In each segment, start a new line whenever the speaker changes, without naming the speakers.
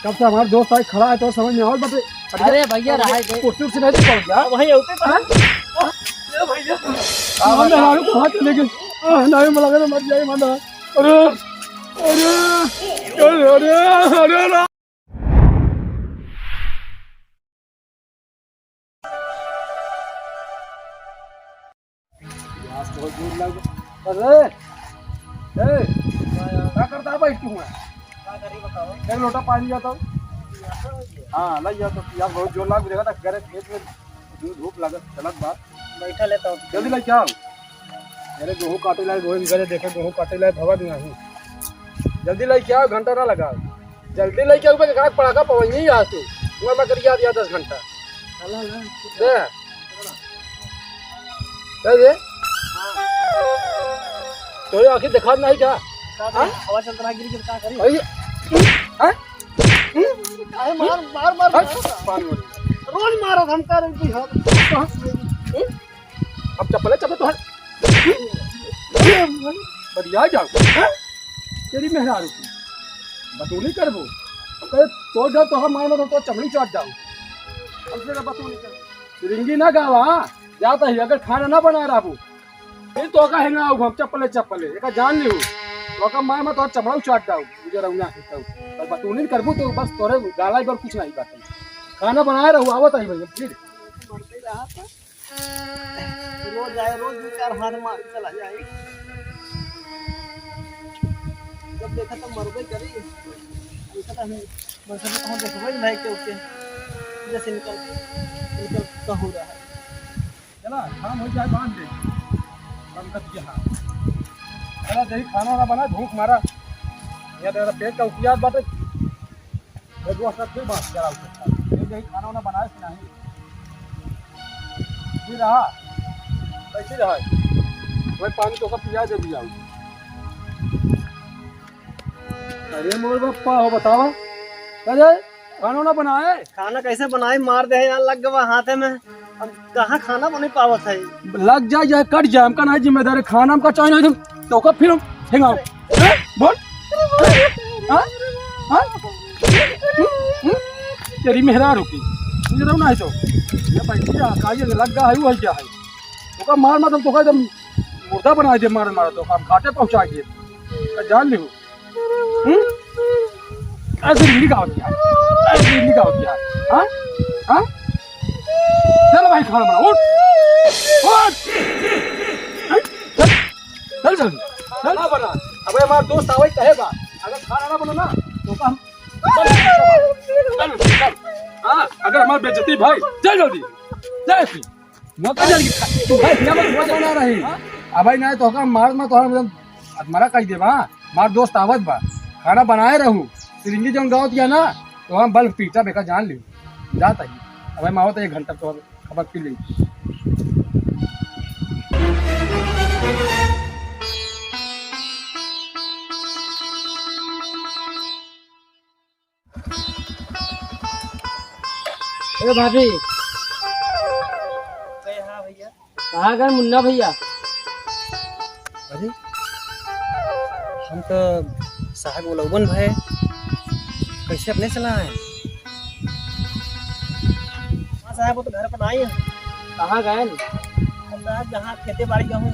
कब से हमारा दोस्त आज खड़ा है तो समझ में और बटे।
अरे भैया रहा
कुर्सी से नहीं पड़ गया
वहीं होते
भैया हमारे को हाथ लेके नहीं मिला कर मर जाए माना। अरे अरे अरे अरे अरे बहुत दूर लग। अरे क्या करता है भाई तू? एक लोटा पानी जाता हूँ। हाँ लग जाता यार बहुत जोर लाग देगा था घर खेत में धूप लगा चलत बात
बैठा लेता हूँ
जल्दी लग क्या अरे गेहूँ काटे लाए गोही घरे देखे गेहूँ काटे लाए भवा नहीं जल्दी लग क्या घंटा ना लगा जल्दी लग क्या ऊपर घाट पड़ा का पवन नहीं आ तू मैं कर दिया 10 घंटा दे तो आखिर दिखा नहीं क्या
हवा चल रहा गिर गिर क्या करी मार मार मार रोज मारो हम कर
अब चप्पल तो बढ़िया जाओ तेरी मेहरारू की बतूली करबो तो जाओ तो हम मार तो चमड़ी चाट जाओ हमसे बतूली कर रिंगी ना गावा जाता ही अगर खाना ना बना रहा फिर तो का हैंगा हम चप्पल एक जान ली तो का मार में तो चमड़ा चाट जाओ मुझे रहूंगा पर बतूली करबो तो बस तोरे गाला पर कुछ नहीं बात खाना बनाए रहू आवत आई भैया फिर
रोज जाए रोज 2-4 हाथ मार के चला जाए जब देखा तो मरबे करी देखा तो हम बस हम कहां देखबे नहीं के ओके जैसे निकल का हो रहा है
चला काम हो जाए बांध दे पंकज के हां चला दही खाना ना बना भूख मारा या तेरा पेट का उपयास बात है दो सब फिर बात चला दही खाना ना बनाए कि नहीं फिर रहा कैसे रहा वही पानी तो का पिया दे भी जाऊँ। अरे मोर बप्पा हो बतावा अरे खाना ना बनाए
खाना कैसे बनाए मार दे यार लग गवा हाथे में अब कहाँ खाना बने पावत है
लग जाए या कट जाए हमका नहीं जिम्मेदारी खाना हमका चाहिए नहीं तो का फिर हेंगाओ बोल तेरी मेहरारू की मुझे रहना है तो ये भाई क्या काजे लग गया है वो क्या है तो का मार मतलब तो का एकदम मुर्दा बना दे मार मार तो हम घाटे पहुंचा दिए जान ली ऐसे निकाल दिया ऐसे निकाल दिया हाँ हाँ चल भाई खाना बना उठ उठ चल जल्दी चल ना बना अबे हमारा दोस्त आवे कहेगा अगर खाना ना बना ना तो हम चल हाँ अगर हमारी बेइज्जती भाई चल जल्दी चल मौका जल्दी तू भाई क्या मत बना रही अब भाई ना तो हम मार मत तो हमारा कह दे बा मार दोस्त आवत बा खाना बनाए रहूं सिरिंगी जब गाँव दिया ना तो हम बल्ब पीटा बेका जान ली जाता ही अब माओ तो 1 घंटा तो खबर पी ली
अरे भाभी हाँ भैया कहाँ गए मुन्ना भैया
अरे
हम तो साहब उलौबन भाई कैसे अपने चला है हाँ साहब वो तो घर पर आए हैं कहाँ गए साहब जहाँ खेती बाड़ी का हूँ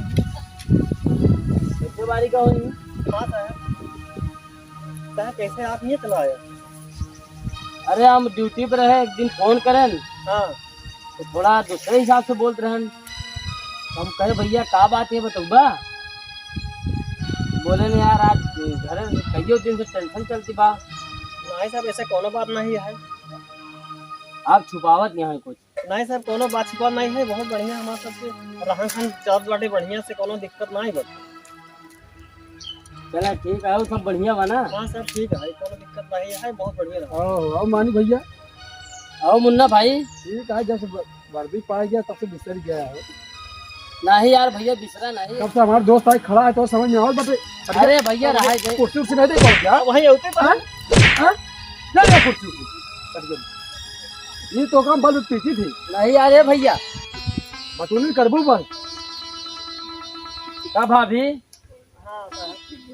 खेती बाड़ी का हूँ हाँ साहब कैसे आप ये चला आए अरे हम ड्यूटी पर रहे एक दिन फोन करें हाँ तो थोड़ा दूसरे हिसाब से बोलते रहे हम कहे भैया का बात है बतौबा बोले नहीं यार आज घर कई दिन से टेंशन चलती बा नहीं साहब ऐसे कोनो बात नहीं है आप छुपावत नहीं है कुछ नहीं साहब कोनो बात छुपा नहीं है बहुत बढ़िया हमारे सबसे रहन सहन चार बाटे बढ़िया से कोनो दिक्कत नहीं बता चला ठीक है सब बढ़िया बना हाँ सर ठीक है कोनो दिक्कत नहीं है बहुत बढ़िया रहा
आओ मानी भैया
आओ मुन्ना भाई
ठीक है जैसे वर्दी पाई गया तब से बिसर गया है
नहीं यार भैया बिसरा नहीं
कब से हमारा दोस्त आज खड़ा है तो समझ में और बटे
अरे भैया रहा है
कुर्सी से नहीं दे पड़ गया
वहीं होते
ना कुर्सी ये तो काम बल पीछी थी
नहीं यार भैया
बतूनी करबू बस
का भाभी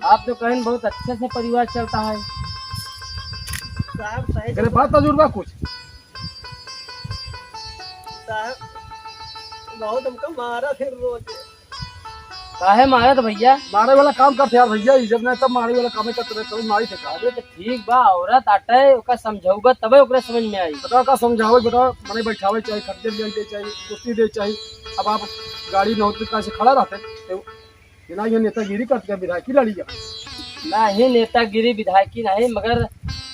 आप तो कहें बहुत अच्छे से परिवार चलता है साहब। सही
तेरे पास तजुर्बा कुछ?
साहब बहुत हमको मारा फिर रोज। काहे मारा तो भैया?
मारे वाला काम करते यार भैया, जब नहीं तब मारे वाला काम करते रहे, कभी मारी थे का?
अरे तो ठीक बा, औरत आटे ओका समझाऊगा तबे ओकरा समझ में आई।
बताओ का समझावे, बताओ मने बैठावे चाहिए, खर्चे ले दे चाहिए, कुर्सी दे चाहिए। अब आप गाड़ी नौकरी का से खड़ा रहते तो बिना ये नेतागिरी करते विधायकी लड़ी जा
ना ही नेतागिरी विधायकी नहीं, मगर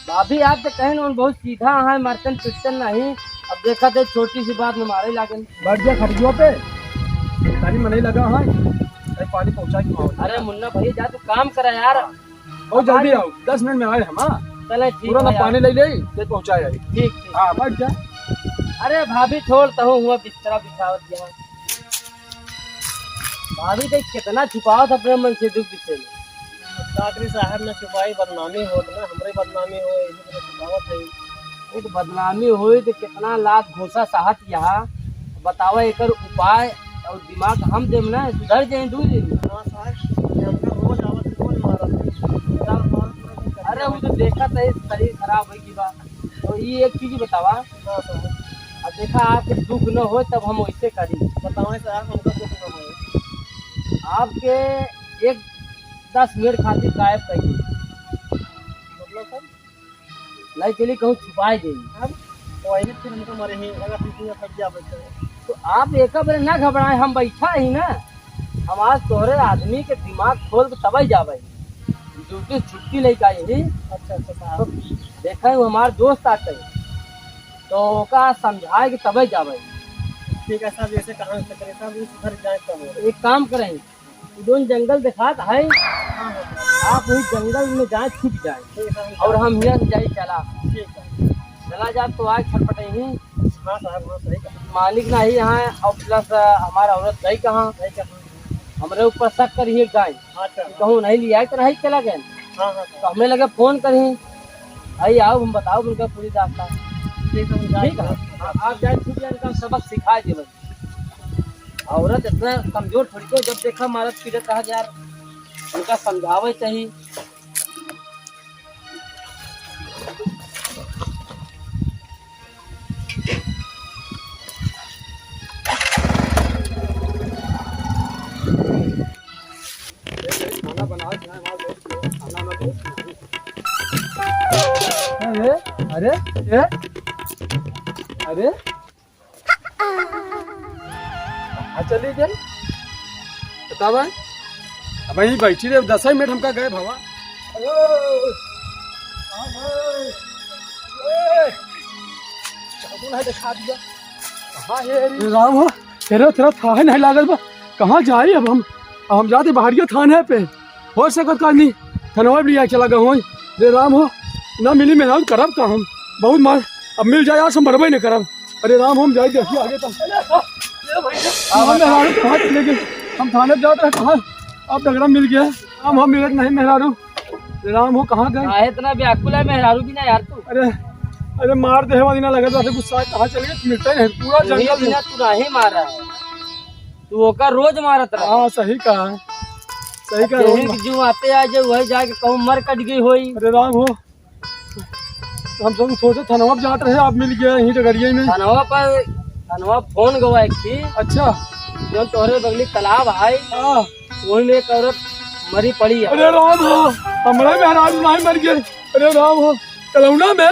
भाभी आप तो कहें उन बहुत सीधा है, मरतन पिटन नहीं। अब देखा तो छोटी सी बात में मारे लागन।
बैठ गया खड़ियों पे, गाड़ी में नहीं लगा है, अरे पानी पहुंचा के आओ।
अरे मुन्ना भैया जा तू काम करा यार,
बहुत जल्दी आओ, 10 मिनट में आए हम।
चले ठीक
पूरा ना
है
पानी ले ले पहुंचा जाए।
ठीक ठीक।
हाँ बैठ जा।
अरे भाभी छोड़ता हूँ हुआ बिस्तरा बिछावत यहाँ। भाभी तो कितना छुपावत अपने मन से दुख विषय में। डॉक्टरी साहब ने छुपाई बदनामी हो ना, हमरे बदनामी हो छुपावत है। एक बदनामी हुई तो कितना लाख घोषा साहत यहाँ बतावा एक उपाय और दिमाग हम देम ना सुधर जाए दू दिन। अरे वो तो देखा था शरीर खराब है की बात। तो ये एक चीज बतावा, अब देखा आपके दुख न हो तब हम वैसे करी। बताओ साहब हमको दुख न हो, आपके एक 10 मिनट खातिर गायब करिए, मतलब सर लाई चली कहूँ छुपाई देंगे हम वही फिर हमको मरे ही अगर किसी फट जा बच्चे। तो आप एक बार ना घबराएं, हम बैठा ही ना, हम आज तोहरे आदमी के दिमाग खोल के तबई जावे ड्यूटी छुट्टी लेके आई ही। अच्छा साहब, तो देखा हमारे दोस्त आते तो ओका समझाए कि तबई जावे। ठीक है साहब, जैसे कहाँ से करें साहब, सुधर जाए तब। एक काम करें, दोनों जंगल दिखात है, आप वही जंगल में जाए छुप जाए और हम यहाँ से जाए चला। ठीक है चला जा तो आग छटपटे ही। हाँ साहब हाँ सही कहा, मालिक ना ही यहाँ और प्लस हमारा औरत गई कहाँ, हमारे ऊपर शक करिए गाय। अच्छा कहूँ नहीं लिया तो नहीं चला गए। हाँ हाँ तो हमें लगे फोन करी आई आओ हम बताओ उनका पूरी दास्ता। ठीक है आप जाए छुप जाए, उनका सबक सिखा दे। औरत इतना कमजोर थोड़ी को, जब देखा मारत पीड़त रहा यार उनका समझावे चाहिए।
खाना बना अरे अरे अरे चली गई बतावा। अब यही बैठी रहे 10 मिनट हमका गए भवा। दिखा दिया राम हो, तेरा तेरा था नहीं लागल बा, कहाँ जाए अब हम जाते बाहरिया थाने पे हो सकत का नहीं, थनवा भी लिया चला गए। रे राम हो, ना मिली मेहनत करब का हम बहुत मार, अब मिल जाए आज हम मरबे नहीं करब। अरे राम हम जाए देखिए आगे तक कहाँ चले गए, हम थाने जाते हैं कहाँ, अब डगरा मिल गया। राम हम मिलत नहीं मेहरारू, राम हो कहाँ गए?
इतना व्याकुल है मेहरारू भी ना यार तू।
अरे मार दे वाला लगा था गुस्सा, कहाँ चले गए मिलते नहीं, पूरा जंगल
बिना तू नहीं मार रहा है, तू ओका रोज मारत रहा।
हाँ सही कहा, सही कहा।
जो आते आ जो वही जाके कहूँ मर कट गई होई।
अरे राम हो, हम सब सोचे थनवा जाते रहे, आप मिल गया यहीं डगरिया में।
थनवा फोन गवाए थी।
अच्छा
जो तोहरे बगली तालाब है वही में एक औरत मरी पड़ी है।
अरे राम हो, हमारा मेहरारू नहीं मर गए। अरे राम हो, तलौना में?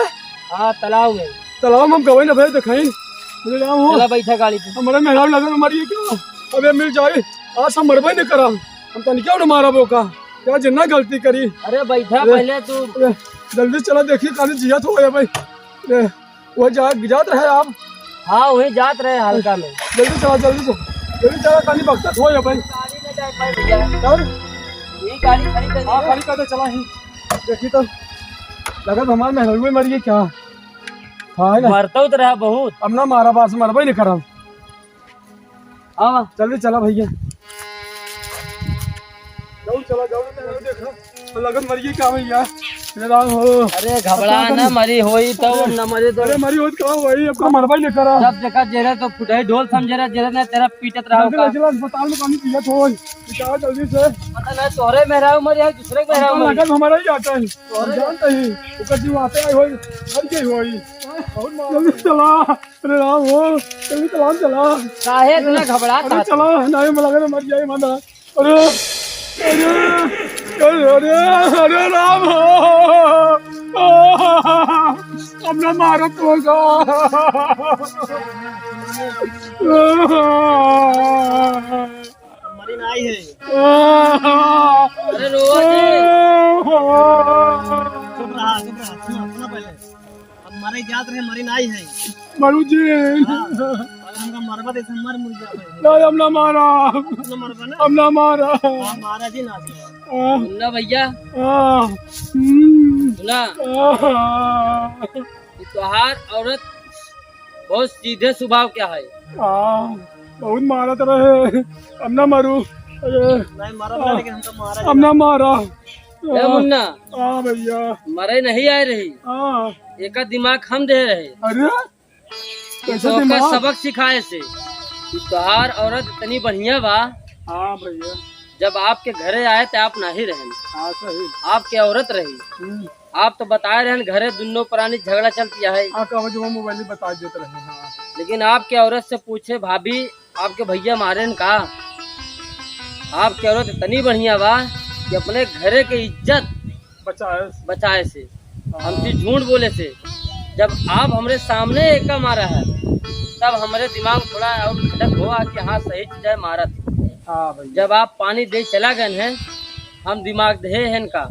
हाँ तालाब में,
तालाब हम गवाई ना भाई दिखाई। अरे राम हो,
चला बैठा गाड़ी पे।
हमारा मेहरारू लगा मरिए क्या, अबे मिल जाए आज हम मरबे नहीं करा, हम तन क्या उन्हें मारा बोका, क्या जिन्ना गलती करी।
अरे बैठा पहले तू,
जल्दी चला देखिए कहीं जिया तो हो भाई, वो जात रहे आप।
हाँ वही जात रहे हल्का में,
जल्दी चला जल्दी चला कहीं बख्तर हो भाई।
यही गाड़ी खड़ी कर,
हाँ खड़ी कर दे चला ही, देखी तो लगा हमारे मेहरारू मरिए क्या। हाँ
मरता तो रहा बहुत,
अब ना मारा बास मरबे नहीं करा।
हाँ
जल्दी चला भैया, जाओ चला जाओ देखा लगन मरिए का भैया मेरे राम हो।
अरे घबरा ना, मरी होई तो न मरी तो
अरे मरी हो तो वही आपका मरवा ही लेकर आ।
जब देखा जेरे तो फुटाई ढोल समझे रहा, जेरे ने तेरा पीटत रहा
जल्दी
होगा।
ले चला अस्पताल में पानी पिया तो निकाल जल्दी से।
पता नहीं तोरे में रहा मर या दूसरे में रहा मर।
लगन हमारा ही आता है और जानते ही ऊपर जी आते आए होई मर गई होई। जल्दी चला अरे राम हो, जल्दी चला
काहे इतना घबराता?
अरे चला नहीं मैं लगा मर जाए माना। अरे अरे अरे अरे अरे राम हो, अब ना मारो तो
मरी नहीं है। अरे रो सुना पहले, अब मरे जात रहे, मरी नहीं है।
मरु जी
हमका मरबा दे मर मुर जा
नहीं हम ना मारा,
ना मरबा ना,
हम ना मारा
मारा जी ना सुनना भैया, सुना त्योहार औरत बहुत सीधे स्वभाव क्या है।
बहुत मारा तो रहे, अब ना मारू।
नहीं मारा लेकिन हमका मारा
अब ना मारा।
मुन्ना
भैया
मरे नहीं आए रही, एक दिमाग हम दे रहे।
अरे कैसे
तो
दिमाग?
सबक सिखाए से त्योहार औरत इतनी बढ़िया बा।
हाँ भैया
जब आपके घरे आए तो आप नहीं रहे,
हाँ सही।
आपके औरत रही। आप तो बताए रहे घरे दोनों प्राणी झगड़ा चलती है।
जो मोबाइल में बता देते रहे। हाँ
लेकिन आपके औरत से पूछे भाभी आपके भैया मारे न का, आपकी औरत इतनी बढ़िया बा कि अपने घरे की इज्जत बचाए से, हमसे झूठ बोले से। जब आप हमारे सामने एक का मारा है तब हमारे दिमाग थोड़ा और खटक हुआ कि हाँ सही चीज है मारा था।
हाँ भैया
जब आप पानी दे चला गए हैं, हम दिमाग दे हैं इनका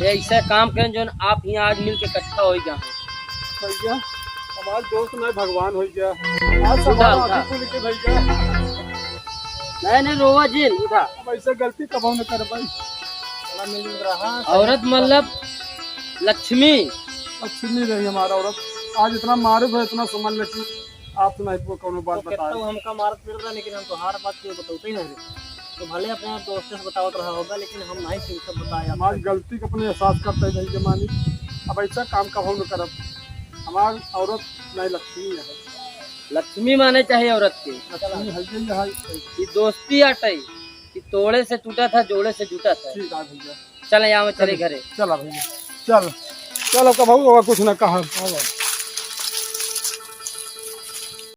ऐसा काम करें जो आप यहाँ आज मिल के इकट्ठा हो गया
भैया हमारे दोस्त नहीं भगवान हो गया।
नहीं रोवा जी उठा।
अब ऐसे गलती कब न कर भाई।
मिल रहा औरत मतलब लक्ष्मी
अच्छी नहीं रही हमारा औरत। आज इतना मारूफ है, इतना समझ लेती आप तो नहीं कोनो बात बता।
हमका मारत पड़ रहा, लेकिन हम तो हर बात को बताते ही नहीं। तो भले अपने दोस्तों से बतावत रहा होगा, लेकिन हम नहीं सब बताया।
हमारी गलती का अपने एहसास करते हैं भाई जमानी। अब ऐसा काम कब न करब। हमारी औरत नहीं लक्ष्मी है।
लक्ष्मी माने चाहिए औरत की।
लक्ष्मी है
ये दोस्ती आटे कि तोड़े से टूटा था, जोड़े से जुटा था।
ठीक है भैया
चल यहाँ में चले घरे।
चला भैया चल चलो कब कुछ न कहा।